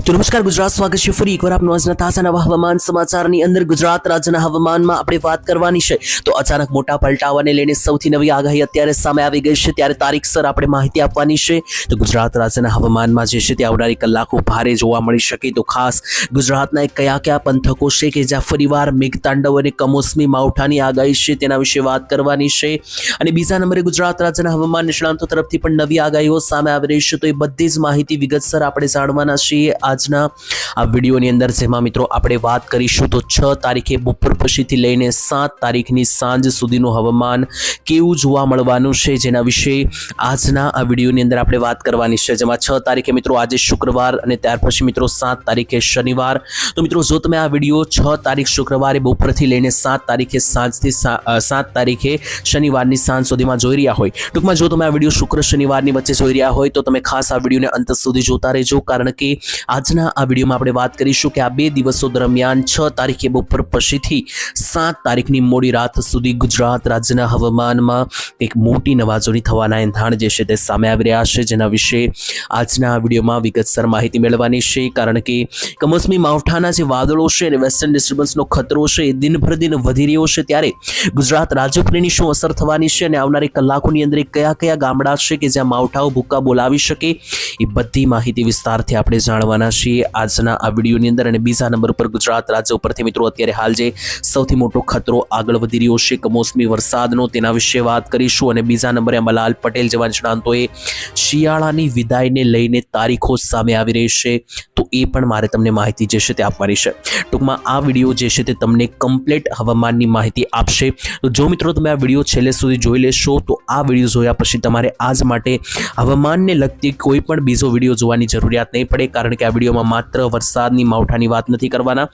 તો નમસ્કાર ગુજરાત, સ્વાગત છે ફરી એકવાર આપનું આજના તાજા નવા હવામાન સમાચારની અંદર. ગુજરાત રાજ્યના હવામાનમાં આપણે વાત કરવાની છે તો અચાનક મોટા પલટાવાને લઈને સૌથી નવી આગાહી અત્યારે સામે આવી ગઈ છે, ત્યારે તારીખસર આપણે માહિતી આપવાની છે. તો ગુજરાત રાજ્યના હવામાનમાં જે છે તે આવનારી કલાકો ભારે જોવા મળી શકે, તો ખાસ ગુજરાતના કયા પંથકો છે કે જ્યાં ફરીવાર મેઘતાંડવ અને કમોસમી માવઠાની આગાહી છે તેના વિશે વાત કરવાની છે. અને બીજા નંબરે ગુજરાત રાજ્યના હવામાન નિષ્ણાંતો તરફથી પણ નવી આગાહીઓ સામે આવી રહી છે, તો એ બધી જ માહિતી વિગતસર આપણે જાણવાના છીએ આજના આ વિડીયોની અંદર, જેમાં મિત્રો આપણે વાત કરીશું તો 6 તારીખે બપોર પછીથી લઈને 7 તારીખની સાંજ સુધીનું હવામાન કેવું જોવા મળવાનું છે, જેના વિશે આજના આ વિડીયોની અંદર આપણે વાત કરવાની છે. જેમાં 6 તારીખે મિત્રો આજે શુક્રવાર અને ત્યાર પછી મિત્રો 7 તારીખે શનિવાર. તો મિત્રો જો તમે આ વિડીયો 6 તારીખ શુક્રવારે બપોરથી લઈને 7 તારીખે સાંજથી 7 તારીખે શનિવારની સાંજ સુધીમાં જોઈ રહ્યા હોય, ટૂંકમાં જો તમે આ વિડીયો શુક્ર શનિવારની વચ્ચે જોઈ રહ્યા હોય તો તમે ખાસ આ વિડીયોને અંત સુધી જોતા રહેજો, કારણ કે આજના આ વિડીયોમાં આપણે વાત કરીશું કે આ 2 દિવસો દરમિયાન 6 તારીખે બપોર પછીથી 7 તારીખની મોડી રાત સુધી ગુજરાત રાજ્યના હવામાનમાં એક મોટી નવાજોની થવાના એંધાણ જે છે તે સામે આવી રહ્યા છે, જેના વિશે આજના આ વિડીયોમાં વિગતસર માહિતી મેળવવાની છે. કારણ કે કમોસમી માવઠાના જે વાદળો છે અને વેસ્ટર્ન ડિસ્ટર્બન્સનો ખતરો છે એ દિન વધી રહ્યો છે, ત્યારે ગુજરાત રાજ્ય પર એની શું અસર થવાની છે અને આવનારી કલાકોની અંદર કયા ગામડા છે કે જ્યાં માવઠાઓ ભૂક્કા બોલાવી શકે, એ બધી માહિતી વિસ્તારથી આપણે જાણવાના છીએ આજના આ વિડીયોની અંદર. અને બીજા નંબર પર ગુજરાત રાજ્ય ઉપરથી મિત્રો અત્યારે હાલ જે સૌથી મોટો ખતરો આગળ વધી રહ્યો છે કમોસમી વરસાદનો, તેના વિશે વાત કરીશું. અને બીજા નંબરે અંબાલાલ પટેલ જેવા નિષ્ણાંતોએ શિયાળાની વિદાયને લઈને તારીખો સામે આવી રહી છે, તો એ પણ મારે તમને માહિતી જે છે તે આપવાની છે. ટૂંકમાં આ વિડીયો જે છે તે તમને કમ્પ્લીટ હવામાનની માહિતી આપશે. તો જો મિત્રો તમે આ વિડીયો છેલ્લે સુધી જોઈ લેશો તો આ વિડીયો જોયા પછી તમારે આજ માટે હવામાનને લગતી કોઈ પણ બીજો વિડીયો જોવાની જરૂરિયાત નહીં પડે, કારણ કે આ વિડીયોમાં માત્ર વરસાદની માવઠાની વાત નથી કરવાના,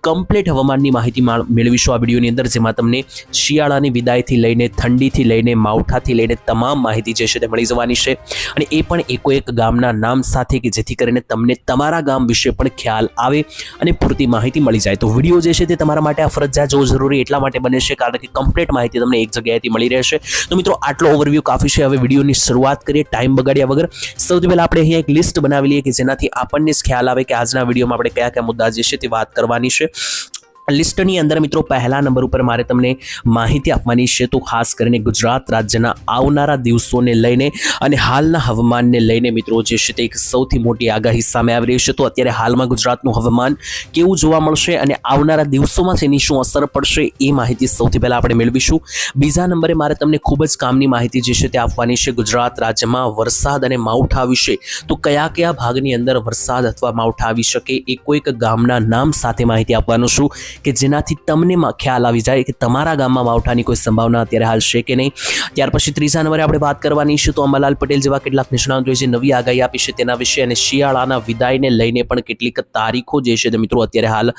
કમ્પ્લીટ હવામાનની માહિતી મેળવીશું આ વિડીયોની અંદર, જેમાં તમને શિયાળાની વિદાયથી લઈને ઠંડીથી લઈને માવઠાથી લઈને તમામ માહિતી જે છે તે મળી જવાની છે. અને એ પણ એક ગામના નામ સાથે, કે જેથી કરીને તમને તમારા ગામ વિશે પણ ખ્યાલ આવે અને પૂરતી માહિતી મળી જાય. તો વિડીયો જે છે તે તમારા માટે આ ફરજિયાત જોવો જરૂરી એટલા માટે બને છે કારણ કે કમ્પ્લીટ માહિતી તમને એક જગ્યાએથી મળી રહેશે. તો મિત્રો આટલો ઓવરવ્યૂ કાફી છે. હવે વિડીયોની શરૂઆત કરીએ ટાઈમ બગાડ્યા વગર. સૌથી પહેલા આપણે અહીંયા એક લિસ્ટ બનાવી લઈએ કે જેનાથી આપણને જ ખ્યાલ આવે કે આજના વિડીયોમાં આપણે કયા મુદ્દા જે છે તે વાત કરવાની છે. લિસ્ટની અંદર મિત્રો પહેલા નંબર ઉપર મારે તમને માહિતી આપવાની છે, તો ખાસ કરીને ગુજરાત રાજ્યના આવનારા દિવસોને લઈને અને હાલના હવામાનને લઈને મિત્રો જે છે તે એક સૌથી મોટી આગાહી સામે આવી રહી છે. તો અત્યારે હાલમાં ગુજરાતનું હવામાન કેવું જોવા મળશે અને આવનારા દિવસોમાં તેની શું અસર પડશે, એ માહિતી સૌથી પહેલાં આપણે મેળવીશું. બીજા નંબરે મારે તમને ખૂબ જ કામની માહિતી જે છે તે આપવાની છે ગુજરાત રાજ્યમાં વરસાદ અને માવઠા વિશે. તો કયા ભાગની અંદર વરસાદ અથવા માવઠા આવી શકે, એ કોઈક ગામના નામ સાથે માહિતી આપવાનું છું કે જેનાથી તમને ખ્યાલ આવી જાય કે તમારા ગામમાં માવઠાની કોઈ સંભાવના અત્યારે હાલ છે કે નહીં. ત્યાર પછી ત્રીજા નંબરે આપણે વાત કરવાની છે તો અંબાલાલ પટેલ જેવા કેટલાક નિષ્ણાંતોએ જે નવી આગાહી આપી છે તેના વિશે, અને શિયાળાના વિદાયને લઈને પણ કેટલીક તારીખો જે છે તે મિત્રો અત્યારે હાલ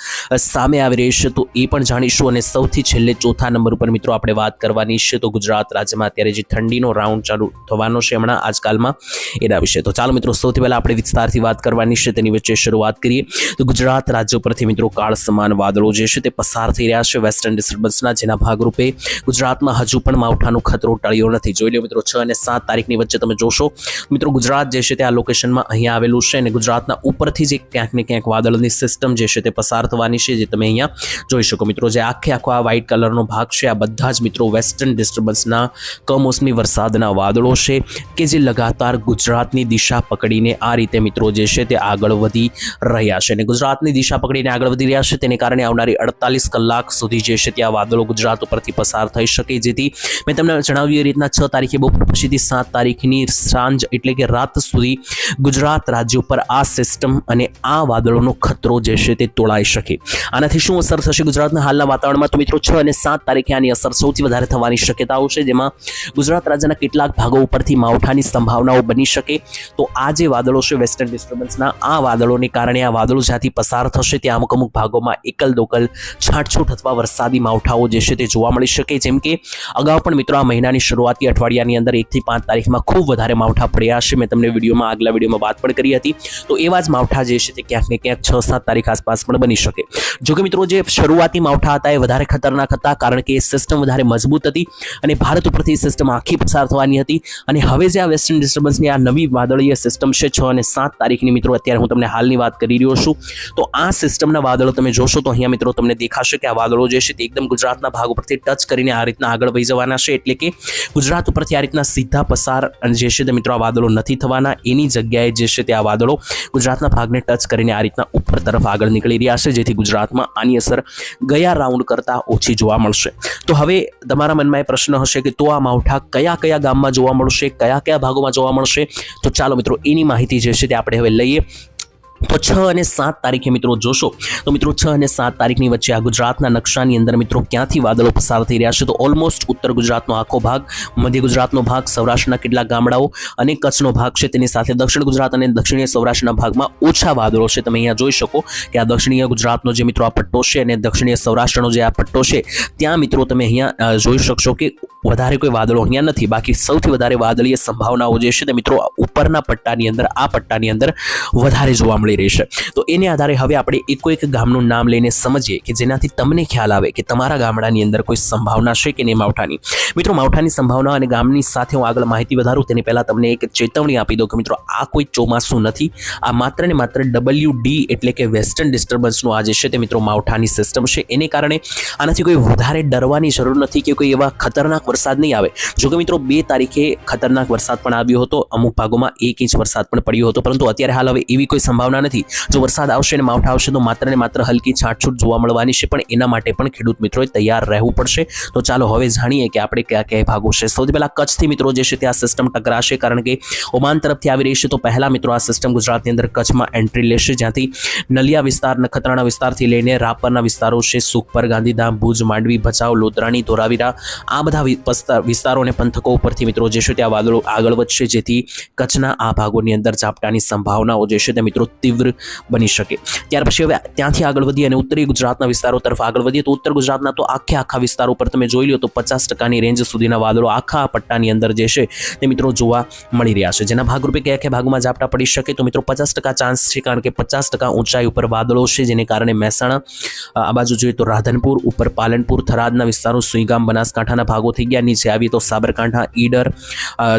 સામે આવી રહી છે, તો એ પણ જાણીશું. અને સૌથી છેલ્લે ચોથા નંબર ઉપર મિત્રો આપણે વાત કરવાની છે તો ગુજરાત રાજ્યમાં અત્યારે જે ઠંડીનો રાઉન્ડ ચાલુ થવાનો છે હમણાં આજકાલમાં, એના વિશે. તો ચાલો મિત્રો સૌથી પહેલા આપણે વિસ્તારથી વાત કરવાની છે, તેની વચ્ચે શરૂઆત કરીએ. તો ગુજરાત રાજ્ય પરથી મિત્રો કાળ સમાન વાદળો જે છે તે પસાર થઈ રહ્યા છે વેસ્ટર્ન ડિસ્ટર્બન્સના, જેના ભાગરૂપે ગુજરાતમાં હજુ પણ માવઠાનો ખતરો ટળ્યો નથી. જોઈ લો મિત્રો 6 અને 7 તારીખની વચ્ચે તમે જોશો મિત્રો ગુજરાત જે છે તે આ લોકેશનમાં અહીંયા આવેલું છે, અને ગુજરાતના ઉપરથી જે ક્યાંક ને ક્યાંક વાદળની સિસ્ટમ જે છે તે પસાર થવાની છે, જે તમે અહીંયા જોઈ શકો મિત્રો. જે આખો આ વ્હાઇટ કલરનો ભાગ છે, આ બધા જ મિત્રો વેસ્ટર્ન ડિસ્ટર્બન્સના કમોસમી વરસાદના વાદળો છે કે જે લગાતાર ગુજરાતની દિશા પકડીને આ રીતે મિત્રો જે છે તે આગળ વધી રહ્યા છે. અને ગુજરાતની દિશા પકડીને આગળ વધી રહ્યા છે, તેને કારણે આવનારી 48 કલાક સુધી જે છે ત્યાં વાદળો ગુજરાત ઉપરથી પસાર થઈ શકે, જેથી મેં તમને જણાવ્યું એ રીતના 6 તારીખે બપોર પછીથી 7 તારીખની સાંજ એટલે કે રાત સુધી ગુજરાત રાજ્ય ઉપર આ સિસ્ટમ અને આ વાદળોનો ખતરો જે છે તે તોળાઈ શકે. આનાથી શું અસર થશે ગુજરાતના હાલના વાતાવરણમાં, તો મિત્રો 6 અને 7 તારીખે આની અસર સૌથી વધારે થવાની શક્યતાઓ છે, જેમાં ગુજરાત રાજ્યના કેટલાક ભાગો ઉપરથી માવઠાની સંભાવનાઓ બની શકે. તો આ જે વાદળો છે વેસ્ટર્ન ડિસ્ટર્બન્સના, આ વાદળોને કારણે આ વાદળો જ્યાંથી પસાર થશે ત્યાં અમુક ભાગોમાં એકલ દોકલ છાંટછૂટ અથવા વરસાદી માવઠાઓ જે છે તે જોવા મળી શકે. જેમ કે અગાઉ પણ મિત્રો આ મહિનાની શરૂઆતી અઠવાડિયાની અંદર 1 થી 5 તારીખમાં ખૂબ વધારે માવઠા પડ્યા છે. મેં તમને આગલા વિડીયોમાં વાત પણ કરી હતી. તો એવા જ માવઠા જે છે તે ક્યાંક ને ક્યાંક 6-7 તારીખ આસપાસ પણ બની શકે. જો કે મિત્રો જે શરૂઆતી માવઠા હતા એ વધારે ખતરનાક હતા, કારણ કે એ સિસ્ટમ વધારે મજબૂત હતી અને ભારત ઉપરથી સિસ્ટમ આખી પસાર થવાની હતી. અને હવે જે આ વેસ્ટર્ન ડિસ્ટર્બન્સની આ નવી વાદળીય સિસ્ટમ છે 6 અને 7 તારીખની મિત્રો, અત્યારે હું તમને હાલની વાત કરી રહ્યો છું. તો આ સિસ્ટમના વાદળો તમે જોશો તો અહીંયા મિત્રો તમને દેખાશે કે આ વાદળો જે છે તે એકદમ ગુજરાતના ભાગ ઉપરથી ટચ કરીને આ રીતના આગળ વહી જવાના છે. એટલે કે ગુજરાત ઉપરથી આ રીતના સીધા પસાર જે છે તે મિત્રો આ વાદળો નથી થવાના. એની જગ્યાએ જે છે તે આ વાદળો ગુજરાતના ભાગને ટચ કરીને આ રીતના ઉપર તરફ આગળ નીકળી રહ્યા છે, જેથી ગુજરાતમાં આની અસર ગયા રાઉન્ડ કરતાં ઓછી જોવા મળશે. તો હવે તમારા મનમાં એ પ્રશ્ન હશે કે તો આ માવઠા કયા કયા ગામમાં જોવા મળશે, કયા કયા ભાગોમાં જોવા મળશે? તો ચાલો મિત્રો એની માહિતી જે છે તે આપણે હવે લઈએ. તો 6 અને 7 તારીખે મિત્રો જોશો તો મિત્રો 6 અને 7 તારીખની વચ્ચે આ ગુજરાતના નકશાની અંદર મિત્રો ક્યાંથી વાદળો પસાર થઈ રહ્યા છે? તો ઓલમોસ્ટ ઉત્તર ગુજરાતનો આખો ભાગ, મધ્ય ગુજરાતનો ભાગ, સૌરાષ્ટ્રના કેટલાક ગામડાઓ અને કચ્છનો ભાગ છે. તેની સાથે દક્ષિણ ગુજરાત અને દક્ષિણીય સૌરાષ્ટ્રના ભાગમાં ઓછા વાદળો છે. તમે અહીંયા જોઈ શકો કે આ દક્ષિણીય ગુજરાતનો જે મિત્રો આ પટ્ટો છે અને દક્ષિણીય સૌરાષ્ટ્રનો જે આ પટ્ટો છે ત્યાં મિત્રો તમે અહીંયા જોઈ શકશો કે વધારે કોઈ વાદળો અહીંયા નથી. બાકી સૌથી વધારે વાદળીય સંભાવનાઓ જે છે તે મિત્રો ઉપરના પટ્ટાની અંદર, આ પટ્ટાની અંદર વધારે જોવા મળી રહી છે. તો એને આધારે હવે આપણે એક ગામનું નામ લઈને સમજીએ કે જેનાથી તમને ખ્યાલ આવે કે તમારા ગામડાની અંદર કોઈ સંભાવના છે કે નહીં માવઠાની. મિત્રો માવઠાની સંભાવના અને ગામની સાથે હું આગળ માહિતી વધારું તેની પહેલાં તમને એક ચેતવણી આપી દઉં કે મિત્રો આ કોઈ ચોમાસું નથી. આ માત્ર ને માત્ર WD એટલે કે વેસ્ટર્ન ડિસ્ટર્બન્સનું આ જે છે તે મિત્રો માવઠાની સિસ્ટમ છે. એને કારણે આનાથી કોઈ વધારે ડરવાની જરૂર નથી કે કોઈ એવા ખતરનાક વરસાદ નહીં આવે. જો કે મિત્રો 2 તારીખે ખતરનાક વરસાદ પણ આવ્યો હતો, અમુક ભાગોમાં 1 ઇંચ વરસાદ પણ પડ્યો હતો, પરંતુ અત્યારે હાલ હવે એવી કોઈ સંભાવના નથી. જો વરસાદ આવશે અને માવઠા આવશે તો માત્ર ને માત્ર હલકી છાંટછૂટ જોવા મળવાની છે, પણ એના માટે પણ ખેડૂત મિત્રોએ તૈયાર રહેવું પડશે. તો ચાલો હવે જાણીએ કે આપણે કયા કયા ભાગો છે. સૌથી પહેલા કચ્છથી મિત્રો જે છે તે આ સિસ્ટમ ટકરાશે, કારણ કે ઓમાન તરફથી આવી રહી છે. તો પહેલા મિત્રો આ સિસ્ટમ ગુજરાતની અંદર કચ્છમાં એન્ટ્રી લેશે, જ્યાંથી નલિયા વિસ્તાર, નખત્રાણા વિસ્તારથી લઈને રાપરના વિસ્તારો છે, સુખપર, ગાંધીધામ, ભુજ, માંડવી, ભચાઉ, લોધરાણી, ધોરાવીરા, આ બધા વિસ્તારો અને પંથકો ઉપરથી મિત્રો જે છે તે આ વાદળો આગળ વધશે, જેથી કચ્છના આ ભાગોની અંદર ઝાપટાની સંભાવનાઓ જે છે તે મિત્રો તીવ્ર બની શકે. ત્યાર પછી હવે ત્યાંથી આગળ વધીએ અને ઉત્તરી ગુજરાતના વિસ્તારો તરફ આગળ વધીએ. તો ઉત્તર ગુજરાતના તો આખા વિસ્તારો ઉપર તમે જોઈ લો તો 50% રેન્જ સુધીના વાદળો આખા પટ્ટાની અંદર જે છે તે મિત્રો જોવા મળી રહ્યા છે. જેના ભાગરૂપે કયા કયા ભાગમાં ઝાપટા પડી શકે? તો મિત્રો 50% ચાન્સ છે, કારણ કે 50% ઊંચાઈ ઉપર વાદળો છે, જેને કારણે મહેસાણા, આ બાજુ જોઈએ તો રાધનપુર, ઉપર પાલનપુર, થરાદના વિસ્તારો, સુઈગામ, બનાસકાંઠાના ભાગો થઈ ગયા. નીચે આવીએ તો સાબરકાંઠા, ઈડર,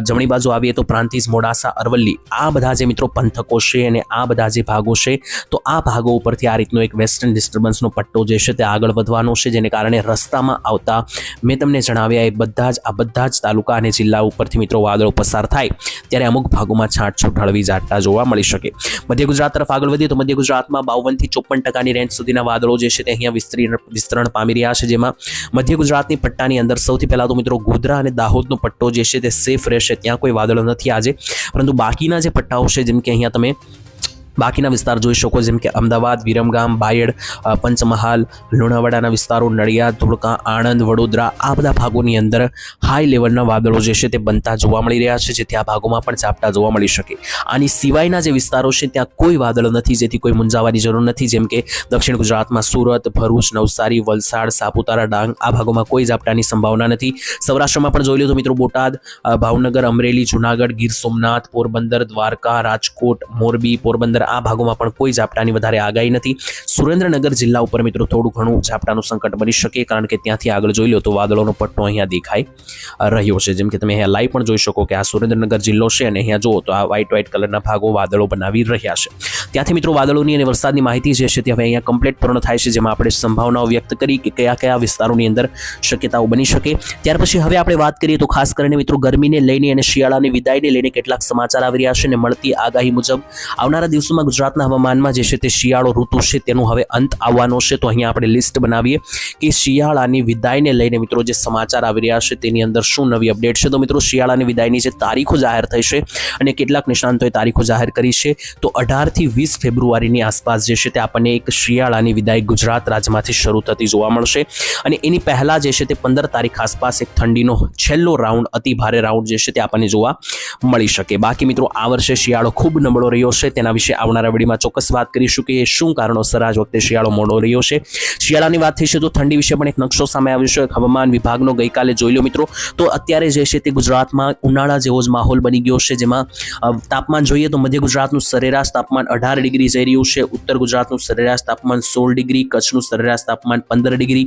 જમણી બાજુ આવીએ તો પ્રાંતિજ, મોડાસા, અરવલ્લી, આ બધા જે મિત્રો પંથકો છે અને આ બધા જે ભાગો છે, તો આ ભાગો ઉપરથી આ રીતનો એક વેસ્ટર્ન ડિસ્ટર્બન્સનો પટ્ટો જે છે તે આગળ વધવાનો છે, જેને કારણે રસ્તામાં આવતા મેં તમને જણાવ્યા એ બધા જ તાલુકા અને જિલ્લા ઉપરથી મિત્રો વાદળો પસાર થાય ત્યારે અમુક ભાગોમાં છાંટછૂટ હળવી ઝાપટા જોવા મળી શકે. મધ્ય ગુજરાત તરફ આગળ વધીએ તો મધ્ય ગુજરાતમાં 52 થી 54% રેન્જ સુધીના વાદળો જે છે તે અહીંયા વિસ્તરણ પામી રહ્યા છે, જેમાં મધ્ય ગુજરાતની પટ્ટાની અંદર સૌથી પહેલા તો મિત્રો ગોધરા અને દાહોદનો પટ્ટો જે છે તે સેફ રહેશે, ત્યાં કોઈ વાદળો નથી આજે. પરંતુ બાકીના જે પટ્ટાઓ છે, જેમ કે અહીંયા તમે બાકીના વિસ્તાર જોઈ શકો, જેમ કે અમદાવાદ, વિરમગામ, બાયડ, પંચમહાલ, લુણાવાડાના વિસ્તારો, નડિયાદ, ધોળકા, આણંદ, વડોદરા, આ બધા ભાગોની અંદર હાઈ લેવલના વાદળો જે છે તે બનતા જોવા મળી રહ્યા છે, જેથી આ ભાગોમાં પણ ઝાપટા જોવા મળી શકે. આની સિવાયના જે વિસ્તારો છે ત્યાં કોઈ વાદળો નથી, જેથી કોઈ મૂંઝાવાની જરૂર નથી. જેમ કે દક્ષિણ ગુજરાતમાં સુરત, ભરૂચ, નવસારી, વલસાડ, સાપુતારા, ડાંગ, આ ભાગોમાં કોઈ ઝાપટાની સંભાવના નથી. સૌરાષ્ટ્રમાં પણ જોઈ લો તો મિત્રો બોટાદ, ભાવનગર, અમરેલી, જુનાગઢ, ગીર સોમનાથ, પોરબંદર, દ્વારકા, રાજકોટ, મોરબી, પોરબંદર, આ ભાગોમાં પણ કોઈ ઝાપટાની વધારે આગાહી નથી. સુરેન્દ્રનગર જિલ્લા ઉપર મિત્રો થોડું ઘણું ઝાપટાનું સંકટ બની શકે, કારણ કે ત્યાંથી આગળ જોઈ લો તો વાદળોનો પટ્ટો અહીંયા દેખાઈ રહ્યો છે. જેમ કે તમે અહીંયા લાઈવ પણ જોઈ શકો કે આ સુરેન્દ્રનગર જિલ્લો છે અને અહીંયા જુઓ તો આ વ્હાઇટ કલરના ભાગો વાદળો બનાવી રહ્યા છે. ત્યાંથી મિત્રો વાદળોની અને વરસાદની માહિતી જે છે તે હવે અહીંયા કમ્પ્લીટ પૂર્ણ થાય છે, જેમાં આપણે સંભાવનાઓ વ્યક્ત કરી કે કયા કયા વિસ્તારોની અંદર શક્યતાઓ બની શકે. ત્યાર પછી હવે આપણે વાત કરીએ તો ખાસ કરીને મિત્રો ગરમીને લઈને અને શિયાળાની વિદાયને લઈને કેટલાક સમાચાર આવી રહ્યા છે અને મળતી આગાહી મુજબ આવનારા દિવસોમાં ગુજરાતના હવામાનમાં જે છે તે શિયાળો ઋતુ છે તેનું હવે અંત આવવાનો છે. તો અહીંયા આપણે લિસ્ટ બનાવીએ કે શિયાળાની વિદાયને લઈને મિત્રો જે સમાચાર આવી રહ્યા છે તેની અંદર શું નવી અપડેટ છે. તો મિત્રો શિયાળાની વિદાયની જે તારીખો જાહેર થઈ છે અને કેટલાક નિષ્ણાંતોએ તારીખો જાહેર કરી છે, તો 18 થી 20 ફેબ્રુઆરીની આસપાસ જે છે તે આપણને એક શિયાળાની વિદાય ગુજરાત રાજ્યમાંથી શરૂ થતી જોવા મળશે અને એની પહેલાં જે છે તે 15 તારીખ આસપાસ એક ઠંડીનો છેલ્લો રાઉન્ડ, અતિ ભારે રાઉન્ડ જે છે તે આપણને જોવા મળી શકે. બાકી મિત્રો આ વર્ષે શિયાળો ખૂબ નબળો રહ્યો છે, તેના વિશે આવનારા વિડીયોમાં ચોક્કસ વાત કરીશું કે શું કારણોસર આજ વખતે શિયાળો મોડો રહ્યો છે. શિયાળાની વાત થઈ છે તો ઠંડી વિશે પણ એક નકશો સામે આવ્યો છે હવામાન વિભાગનો, ગઈકાલે જોઈ લો મિત્રો. તો અત્યારે જે છે તે ગુજરાતમાં ઉનાળા જેવો જ માહોલ બની ગયો છે, જેમાં તાપમાન જોઈએ તો મધ્ય ગુજરાતનું સરેરાશ તાપમાન 18 ડિગ્રી જઈ રહ્યું છે, ઉત્તર ગુજરાતનું સરેરાશ તાપમાન 16 ડિગ્રી, કચ્છનું સરેરાશ તાપમાન 15 ડિગ્રી,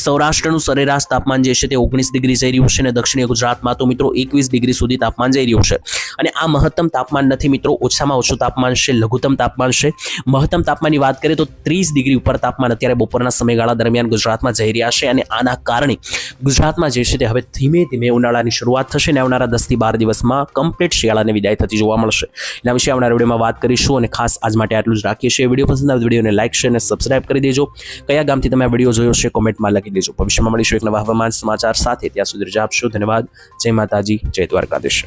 સૌરાષ્ટ્રનું સરેરાશ તાપમાન જે છે તે 19 ડિગ્રી જઈ રહ્યું છે અને દક્ષિણીય ગુજરાતમાં તો મિત્રો 21 ડિગ્રી સુધી તાપમાન જઈ રહ્યું છે. અને આ મહત્તમ તાપમાન નથી મિત્રો, ઓછામાં ઓછું તાપમાન છે, લઘુત્તમ તાપમાન છે. મહત્તમ તાપમાનની વાત કરીએ તો 30 ડિગ્રી ઉપર તાપમાન અત્યારે બપોરના સમયગાળા દરમિયાન ગુજરાતમાં જઈ રહ્યા છે અને આના કારણે ગુજરાતમાં જે છે તે હવે ધીમે ધીમે ઉનાળાની શરૂઆત થશે અને આવનારા 10 થી 12 દિવસમાં કમ્પ્લીટ શિયાળાની વિદાય થતી જોવા મળશે. એના વિશે આવનારા વિડીયોમાં વાત કરીશું અને ખાસ આજ માટે આટલું જ રાખીએ છીએ. વિડીયો પસંદ આવે વિડીયોને લાઈક, શેર અને સબસ્ક્રાઇબ કરી દેજો. કયા ગામથી તમે આ વિડીયો જોયો છે કોમેન્ટમાં લખી દેજો. ભવિષ્યમાં મળીશું એક નવા હવામાન સમાચાર સાથે. ત્યાં સુધી રજા આપશો. ધન્યવાદ. જય માતાજી, જય દ્વારકાધીશ.